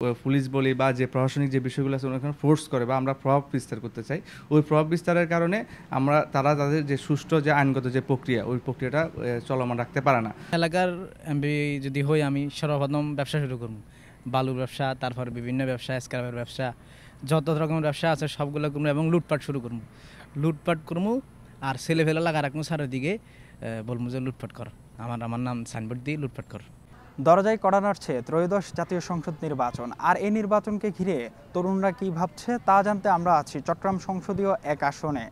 Police বলি বা যে প্রশাসনিক যে বিষয়গুলো আছে ওখানে ফোর্স করে বা আমরা প্রভাব বিস্তার করতে চাই, ওই প্রভাব বিস্তারের কারণে তারা তাদের যে সুষ্ঠু যে আইনগত যে প্রক্রিয়া, ওই প্রক্রিয়াটা চলমান রাখতে পারে না। এলাকার এমপি যদি হই, আমি সর্বপ্রথম ব্যবসা শুরু করবো। বালুর ব্যবসা, তারপর বিভিন্ন ব্যবসা, স্ক্র্যাপের ব্যবসা, যত রকমের ব্যবসা আছে সবগুলো করবো এবং লুটপাট শুরু করবো। লুটপাট করবো আর ছেলে ফেলে লাগা রাখবো চারিদিকে, বলবো যে লুটপাট কর, আমার আমার নাম সাইনবোর্ড দিয়ে লুটপাট কর। দরজায় কড়া নাড়ছে ত্রয়োদশ জাতীয় সংসদ নির্বাচন, আর এই নির্বাচনকে ঘিরে তরুণরা কি ভাবছে তা জানতে আমরা আছি চট্টগ্রাম সংসদীয় এক আসনে।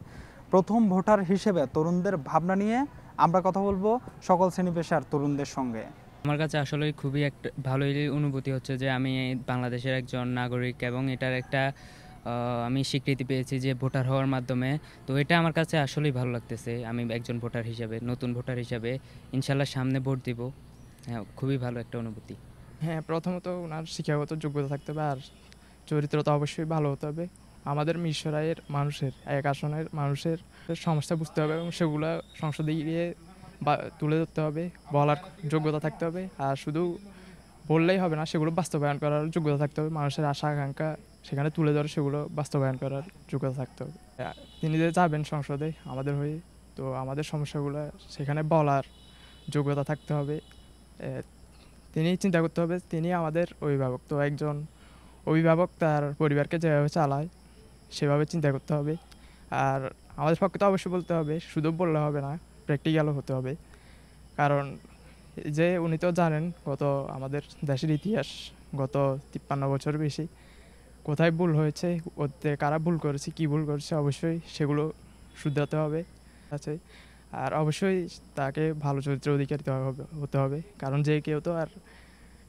প্রথম ভোটার হিসেবে তরুণদের ভাবনা নিয়ে আমরা কথা বলবো সকল শ্রেণী পেশার তরুণদের সঙ্গে। আমার কাছে আসলে খুবই একটা ভালোই অনুভূতি হচ্ছে যে আমি বাংলাদেশের একজন নাগরিক এবং এটার একটা আমি স্বীকৃতি পেয়েছি যে ভোটার হওয়ার মাধ্যমে। তো এটা আমার কাছে আসলেই ভালো লাগতেছে, আমি একজন ভোটার হিসেবে, নতুন ভোটার হিসেবে ইনশাল্লাহ সামনে ভোট দিব। হ্যাঁ, খুবই ভালো একটা অনুভূতি। হ্যাঁ, প্রথমত ওনার শিক্ষাগত যোগ্যতা থাকতে হবে, আর চরিত্র তো অবশ্যই ভালো হতে হবে। আমাদের মিরসরাইয়ের মানুষের, এক আসনের মানুষের সমস্যা বুঝতে হবে এবং সেগুলো সংসদে গিয়ে তুলে ধরতে হবে, বলার যোগ্যতা থাকতে হবে। আর শুধু বললেই হবে না, সেগুলো বাস্তবায়ন করার যোগ্যতা থাকতে হবে। মানুষের আশা আকাঙ্ক্ষা সেখানে তুলে ধরে সেগুলো বাস্তবায়ন করার যোগ্যতা থাকতে হবে। তিনি যে যাবেন সংসদে আমাদের হয়ে, তো আমাদের সমস্যাগুলো সেখানে বলার যোগ্যতা থাকতে হবে। তিনি চিন্তা করতে হবে, তিনি আমাদের অভিভাবক, তো একজন অভিভাবক তার পরিবারকে যেভাবে চালায় সেভাবে চিন্তা করতে হবে। আর আমাদের পক্ষে তো অবশ্যই বলতে হবে, শুধু বললে হবে না, প্র্যাকটিক্যালও হতে হবে। কারণ যে উনি তো জানেন গত আমাদের দেশের ইতিহাস, গত 53 বছর বেশি কোথায় ভুল হয়েছে, ওতে কারা ভুল করেছে, কী ভুল করেছে, অবশ্যই সেগুলো শুধরাতে হবে আছে। আর অবশ্যই তাকে ভালো চরিত্রের অধিকারী হতে হবে, কারণ যে কেউ তো আর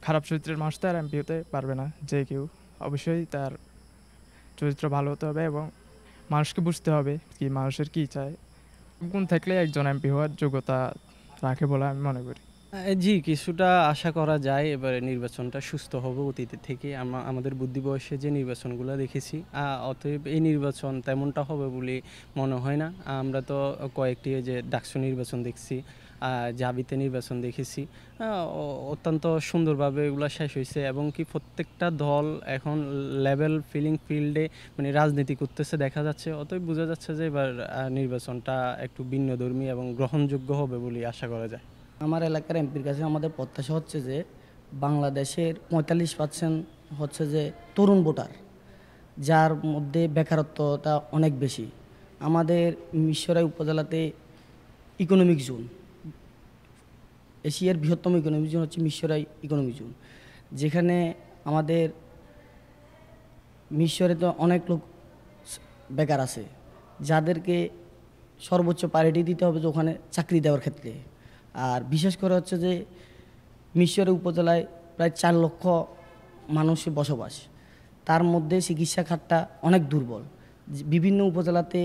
খারাপ চরিত্রের মানুষ তো আর এমপি হতে পারবে না। যে কেউ অবশ্যই তার চরিত্র ভালো হতে হবে এবং মানুষকে বুঝতে হবে কি মানুষের কী চায়। গুণ থাকলে একজন এমপি হওয়ার যোগ্যতা রাখে বলে আমি মনে করি। জি, কিছুটা আশা করা যায় এবারে নির্বাচনটা সুস্থ হবে অতীতের থেকে। আমাদের বুদ্ধি বয়সে যে নির্বাচনগুলো দেখেছি, অতএব এই নির্বাচন তেমনটা হবে বলে মনে হয় না। আমরা তো কয়েকটি যে ডাকসু নির্বাচন দেখছি, জাবিতে নির্বাচন দেখেছি, অত্যন্ত সুন্দরভাবে এগুলো শেষ হয়েছে এবং কি প্রত্যেকটা দল এখন লেভেল ফিল্ডে মানে রাজনীতি করতেছে দেখা যাচ্ছে। অতএব বোঝা যাচ্ছে যে এবার নির্বাচনটা একটু ভিন্নধর্মী এবং গ্রহণযোগ্য হবে বলে আশা করা যায়। আমার এলাকার এমপির কাছে আমাদের প্রত্যাশা হচ্ছে যে বাংলাদেশের 45% হচ্ছে যে তরুণ ভোটার, যার মধ্যে বেকারত্বটা অনেক বেশি। আমাদের মিরসরাই উপজেলাতে ইকোনমিক জোন, এশিয়ার বৃহত্তম ইকোনমিক জোন হচ্ছে মিরসরাই ইকোনমিক জোন, যেখানে আমাদের মিরসরে তো অনেক লোক বেকার আছে, যাদেরকে সর্বোচ্চ প্রায়োরিটি দিতে হবে যে ওখানে চাকরি দেওয়ার ক্ষেত্রে। আর বিশেষ করে হচ্ছে যে মিরসরাই উপজেলায় প্রায় 4 লক্ষ মানুষের বসবাস, তার মধ্যে চিকিৎসা খাতটা অনেক দুর্বল। বিভিন্ন উপজেলাতে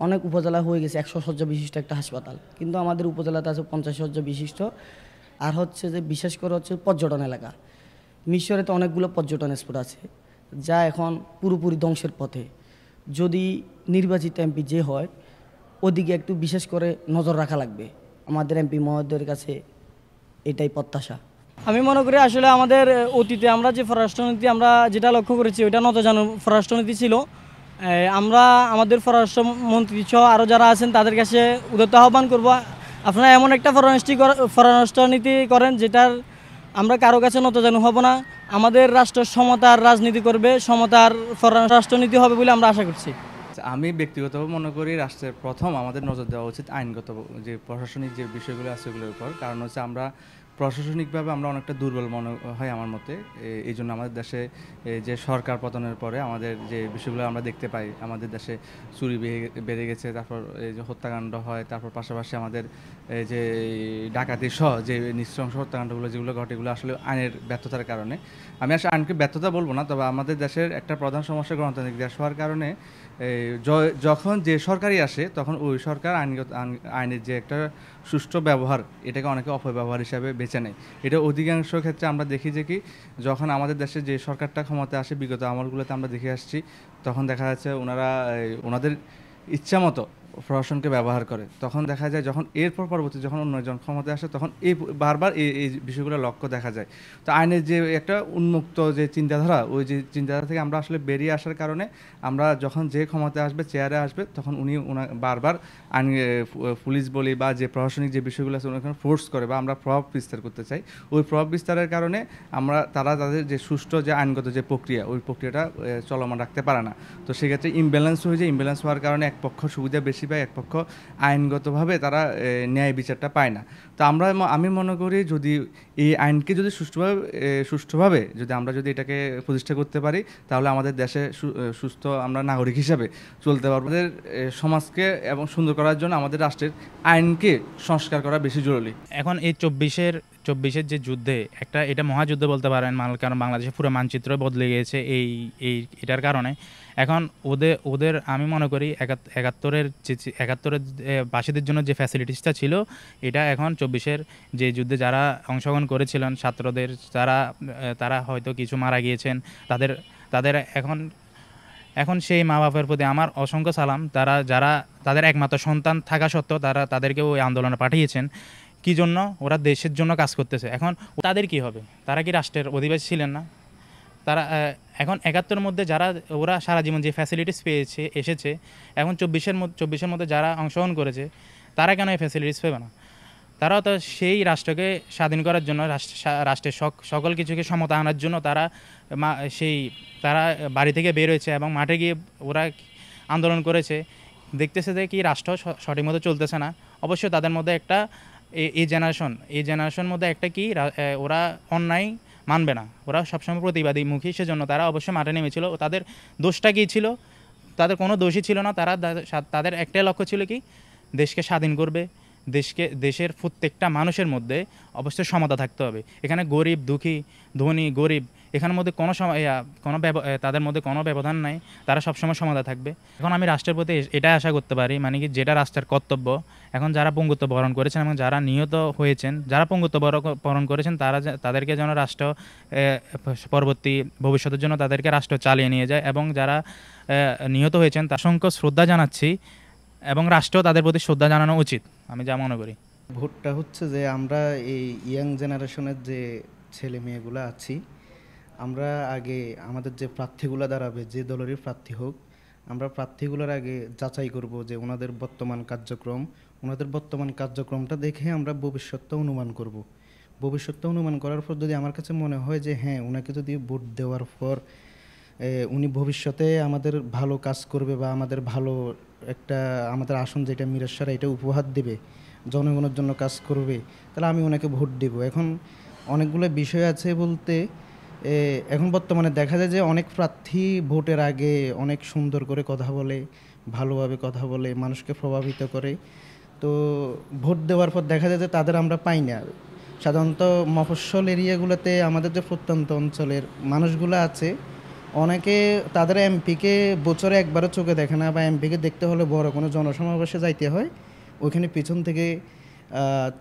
অনেক উপজেলা হয়ে গেছে 100 শয্যা বিশিষ্ট একটা হাসপাতাল, কিন্তু আমাদের উপজেলাতে আছে 50 শয্যা বিশিষ্ট। আর হচ্ছে যে বিশেষ করে হচ্ছে পর্যটন এলাকা, মিরসরাইতে অনেকগুলো পর্যটন স্পট আছে যা এখন পুরোপুরি ধ্বংসের পথে। যদি নির্বাচিত এমপি যে হয়, ওদিকে একটু বিশেষ করে নজর রাখা লাগবে। আমাদের এমপি মহোদয়ের কাছে এটাই প্রত্যাশা। আমি মনে করি আসলে আমাদের অতীতে আমরা যে পররাষ্ট্রনীতি আমরা যেটা লক্ষ্য করেছি ওইটা নতজানু পররাষ্ট্রনীতি ছিল। আমরা আমাদের পররাষ্ট্রমন্ত্রী সহ আরও যারা আছেন তাদের কাছে উদাত্ত আহ্বান করব, আপনারা এমন একটা পররাষ্ট্রনীতি করেন যেটার আমরা কারো কাছে নতজানু হব না। আমাদের রাষ্ট্র সমতার রাজনীতি করবে, সমতার পররাষ্ট্রনীতি হবে বলে আমরা আশা করছি। আমি ব্যক্তিগতভাবে মনে করি রাষ্ট্রের প্রথম আমাদের নজর দেওয়া উচিত আইনগত যে প্রশাসনিক যে বিষয়গুলো আছে ওগুলোর উপর। কারণ হচ্ছে আমরা প্রশাসনিকভাবে আমরা অনেকটা দুর্বল মনে হয় আমার মতে। এই জন্য আমাদের দেশে যে সরকার পতনের পরে আমাদের যে বিষয়গুলো আমরা দেখতে পাই, আমাদের দেশে চুরি বেড়ে গেছে, তারপর এই যে হত্যাকাণ্ড হয়, তারপর পাশাপাশি আমাদের যে ডাকাতি সহ যে নৃশংস হত্যাকাণ্ডগুলো যেগুলো ঘটে, এগুলো আসলে আইনের ব্যর্থতার কারণে। আমি আসলে আইনকে ব্যর্থতা বলবো না, তবে আমাদের দেশের একটা প্রধান সমস্যা গণতান্ত্রিক দেশ হওয়ার কারণে যখন যে সরকারই আসে তখন ওই সরকার আইনের যে একটা সুষ্ঠু ব্যবহার, এটাকে অনেকে অপব্যবহার হিসাবে বেছে নেয়। এটা অধিকাংশ ক্ষেত্রে আমরা দেখি যে কি যখন আমাদের দেশে যে সরকারটা ক্ষমতায় আসে বিগত আমলগুলোতে আমরা দেখে আসছি, তখন দেখা যাচ্ছে ওনারা ওনাদের ইচ্ছা মতো প্রশাসনকে ব্যবহার করে, তখন দেখা যায় যখন এরপর পরবর্তী যখন অন্যজন ক্ষমতায় আসে তখন এই বারবার এই বিষয়গুলো লক্ষ্য দেখা যায়। তো আইনের যে একটা উন্মুক্ত যে চিন্তাধারা, ওই যে চিন্তাধারা থেকে আমরা আসলে বেরিয়ে আসার কারণে আমরা যখন যে ক্ষমতায় আসবে, চেয়ারে আসবে, তখন উনি বারবার আইন পুলিশ বলি বা যে প্রশাসনিক যে বিষয়গুলো আছে ওনাকে ফোর্স করে বা আমরা প্রভাব বিস্তার করতে চাই। ওই প্রভাব বিস্তারের কারণে তারা তাদের যে সুষ্ঠু যে আইনগত যে প্রক্রিয়া, ওই প্রক্রিয়াটা চলমান রাখতে পারে না। তো সেক্ষেত্রে ইমব্যালেন্স হয়ে যায়। ইমব্যালেন্স হওয়ার কারণে এক পক্ষ সুবিধা বেশি পায়, এক পক্ষ আইনগতভাবে তারা ন্যায় বিচারটা পায় না। তো আমি মনে করি যদি এই আইনকে যদি সুষ্ঠুভাবে যদি আমরা যদি এটাকে প্রতিষ্ঠা করতে পারি, তাহলে আমাদের দেশে সুস্থ আমরা নাগরিক হিসাবে চলতে পারবো। আমাদের সমাজকে এবং সুন্দর করার জন্য আমাদের রাষ্ট্রের আইনকে সংস্কার করা বেশি জরুরি। এখন এই চব্বিশের যে যুদ্ধে এটা মহাযুদ্ধ বলতে পারেন, কারণ বাংলাদেশের পুরো মানচিত্র বদলে গিয়েছে এটার কারণে। এখন ওদের আমি মনে করি একাত্তরের বাসীদের জন্য যে ফ্যাসিলিটিসটা ছিল, এটা এখন চব্বিশের যে যুদ্ধে যারা অংশগ্রহণ করেছিলেন ছাত্রদের, তারা হয়তো কিছু মারা গিয়েছেন, তাদের এখন সেই মা বাবার প্রতি আমার অসংখ্য সালাম। যারা তাদের একমাত্র সন্তান থাকা সত্ত্বেও তাদেরকে ওই আন্দোলনে পাঠিয়েছেন। কি জন্য? ওরা দেশের জন্য কাজ করতেছে। এখন তাদের কি হবে? তারা কি রাষ্ট্রের অধিবাসী ছিলেন না? তারা এখন ৭১-এর মধ্যে ওরা সারা জীবন যে ফ্যাসিলিটিস এসেছে, এখন চব্বিশের মধ্যে যারা অংশগ্রহণ করেছে, তারা কেন এই ফ্যাসিলিটিস পাবে না? তারাও তো সেই রাষ্ট্রকে স্বাধীন করার জন্য, রাষ্ট্রের সকল কিছুকে সমতা আনার জন্য তারা বাড়ি থেকে বের হয়েছে এবং মাঠে গিয়ে ওরা আন্দোলন করেছে। দেখতেছে যে কি রাষ্ট্র সঠিক মতো চলতেছে না। অবশ্যই তাদের মধ্যে একটা এই জেনারেশন মধ্যে একটা কি ওরা অন্যায় মানবে না, ওরা সবসময় প্রতিবাদীমুখী, সেজন্য তারা অবশ্যই মাঠে নেমেছিল। তাদের দোষটা কী ছিল? তাদের কোনো দোষই ছিল না। তাদের একটাই লক্ষ্য ছিল কি? দেশকে স্বাধীন করবে। দেশের প্রত্যেকটা মানুষের মধ্যে অবশ্যই সমতা থাকতে হবে। এখানে গরিব, দুঃখী, ধনী, গরিব, এখানের মধ্যে তাদের মধ্যে কোনো ব্যবধান নাই। তারা সবসময় সমতা থাকবে। এখন আমি রাষ্ট্রের প্রতি এটাই আশা করতে পারি, মানে কি যেটা রাষ্ট্রের কর্তব্য। এখন যারা পঙ্গুত্ব বরণ করেছেন এবং যারা নিহত হয়েছেন, যারা পঙ্গুত্ব বরণ করেছেন, তাদেরকে যেন রাষ্ট্র পরবর্তী ভবিষ্যতের জন্য তাদেরকে রাষ্ট্র চালিয়ে নিয়ে যায়। এবং যারা নিহত হয়েছেন তার অসংখ্য শ্রদ্ধা জানাচ্ছি এবং রাষ্ট্র তাদের প্রতি শ্রদ্ধা জানানো উচিত, আমি যা মনে করি। ভোটটা হচ্ছে যে আমরা এই ইয়াং জেনারেশনের যে ছেলে মেয়েগুলো আছি, আমরা আগে আমাদের যে প্রার্থীগুলো দাঁড়াবে, যে দলেরই প্রার্থী হোক, আমরা প্রার্থীগুলোর আগে যাচাই করব যে ওনাদের বর্তমান কার্যক্রমটা দেখে আমরা ভবিষ্যৎটা অনুমান করব। ভবিষ্যৎটা অনুমান করার পর যদি আমার কাছে মনে হয় যে হ্যাঁ, ওনাকে যদি ভোট দেওয়ার পর উনি ভবিষ্যতে আমাদের ভালো কাজ করবে বা আমাদের আসন যেটা মিরেশ্বরা এটা উপহার দেবে, জনগণের জন্য কাজ করবে, তাহলে আমি ওনাকে ভোট দেব। এখন অনেকগুলো বিষয় আছে বলতে, এখন বর্তমানে দেখা যায় যে অনেক প্রার্থী ভোটের আগে অনেক সুন্দর করে কথা বলে, ভালোভাবে কথা বলে, মানুষকে প্রভাবিত করে। তো ভোট দেওয়ার পর দেখা যায় যে তাদের আমরা পাই না। সাধারণত মফস্বল এরিয়াগুলোতে আমাদের যে প্রত্যন্ত অঞ্চলের মানুষগুলো আছে, অনেকে তাদের এমপিকে বছরে একবারও চোখে দেখে না, বা এমপিকে দেখতে হলে বড় কোনো জনসমাবেশে যাইতে হয়, ওইখানে পিছন থেকে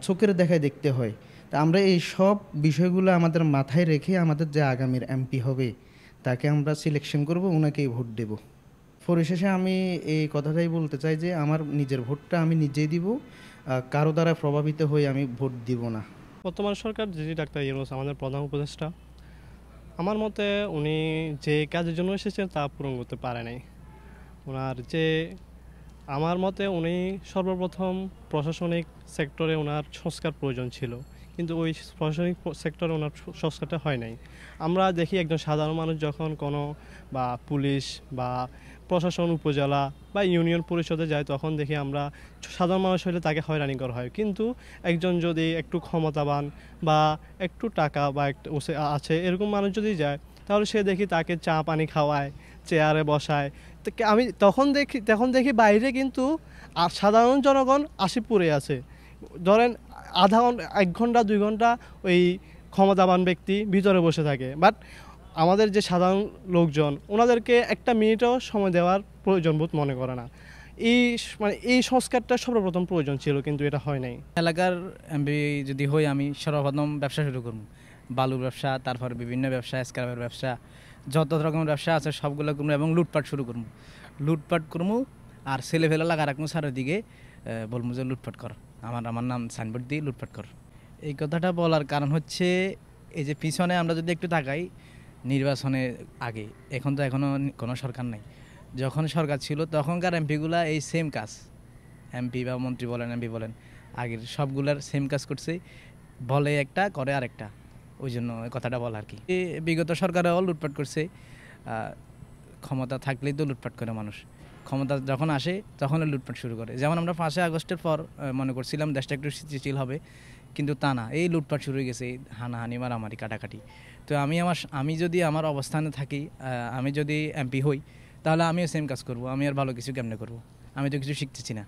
চোখের দেখায় দেখতে হয়। তা আমরা এই সব বিষয়গুলো আমাদের মাথায় রেখে আমাদের যে আগামীর এমপি হবে তাকে আমরা সিলেকশন করব, ওনাকেই ভোট দেব। পরিশেষে আমি এই কথাটাই বলতে চাই যে আমার নিজের ভোটটা আমি নিজেই দিব, কারো দ্বারা প্রভাবিত হয়ে আমি ভোট দিব না। বর্তমান সরকার যে ডাক্তার ইউনূস আমাদের প্রধান উপদেষ্টা, আমার মতে উনি যে কাজের জন্য এসেছেন তা পূরণ করতে পারে নাই। আমার মতে উনি সর্বপ্রথম প্রশাসনিক সেক্টরে ওনার সংস্কার প্রয়োজন ছিল, কিন্তু ওই প্রশাসনিক সেক্টরে ওনার সংস্কারটা হয় নাই। আমরা দেখি একজন সাধারণ মানুষ যখন কোনো বা পুলিশ বা প্রশাসন, উপজেলা বা ইউনিয়ন পরিষদে যায়, তখন দেখি আমরা সাধারণ মানুষ হলে তাকে হয়রানি করা হয়। কিন্তু একজন যদি একটু ক্ষমতাবান বা একটু টাকা বা একটু আছে এরকম মানুষ যদি যায়, তাহলে সে দেখি তাকে চা পানি খাওয়ায়, চেয়ারে বসায়। আমি তখন দেখি বাইরে কিন্তু সাধারণ জনগণ আসি পড়ে আছে। ধরেন এক ঘন্টা 2 ঘন্টা ওই ক্ষমতাবান ব্যক্তি ভিতরে বসে থাকে, বাট আমাদের যে সাধারণ লোকজন ওনাদেরকে একটা মিনিটও সময় দেওয়ার প্রয়োজন বোধ মনে করে না। এই সংস্কারটা সর্বপ্রথম প্রয়োজন ছিল, কিন্তু এটা হয় নাই। এলাকার এমপি যদি হই, আমি সর্বপ্রথম ব্যবসা শুরু করব, বালুর ব্যবসা, তারপর বিভিন্ন ব্যবসা, স্ক্র্যাপের ব্যবসা, যত রকমের ব্যবসা আছে সবগুলো করবো এবং লুটপাট শুরু করবো। আর ছেলে ফেলে লাগা রাখবো স্যারের দিকে বলবো যে লুটপাট কর, আমার নাম সাইনবোর্ড দিয়ে লুটপাট কর। এই কথাটা বলার কারণ হচ্ছে এই যে পিছনে আমরা যদি একটু তাকাই নির্বাচনের আগে, এখন তো এখনও কোনো সরকার নাই, যখন সরকার ছিল তখনকার এমপিগুলা এই সেম কাজ, এমপি বা মন্ত্রী বলেন এমপি বলেন আগের সবগুলার সেম কাজ করছে, বলে একটা করে আরেকটা, ওই জন্য এই কথাটা বলা আর কি। বিগত সরকারেও লুটপাট করছে, ক্ষমতা থাকলেই তো লুটপাট করে মানুষ, ক্ষমতা যখন আসে তখন লুটপাট শুরু করে। যেমন আমরা 5ই আগস্টের পর মনে করছিলাম দেশটা একটু স্থিতিশীল হবে, কিন্তু তা না, এই লুটপাট শুরু হয়ে গেছে, হানাহানি মারামারি কাটাকাটি। তো আমি যদি আমার অবস্থানে থাকি, আমি যদি এমপি হই, তাহলে আমিও সেম কাজ করব, আমি আর ভালো কিছু কেমনে করব, আমি তো কিছু শিখতেছি না।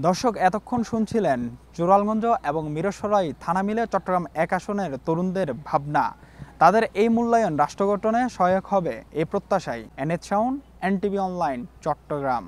দর্শক, এতক্ষণ শুনছিলেন জোরালগঞ্জ এবং মিরসরাই থানা মিলে চট্টগ্রাম 1 আসনের তরুণদের ভাবনা। তাদের এই মূল্যায়ন রাষ্ট্র গঠনে সহায়ক হবে এই প্রত্যাশায়। NH Shaon, NTV online, Chittagong.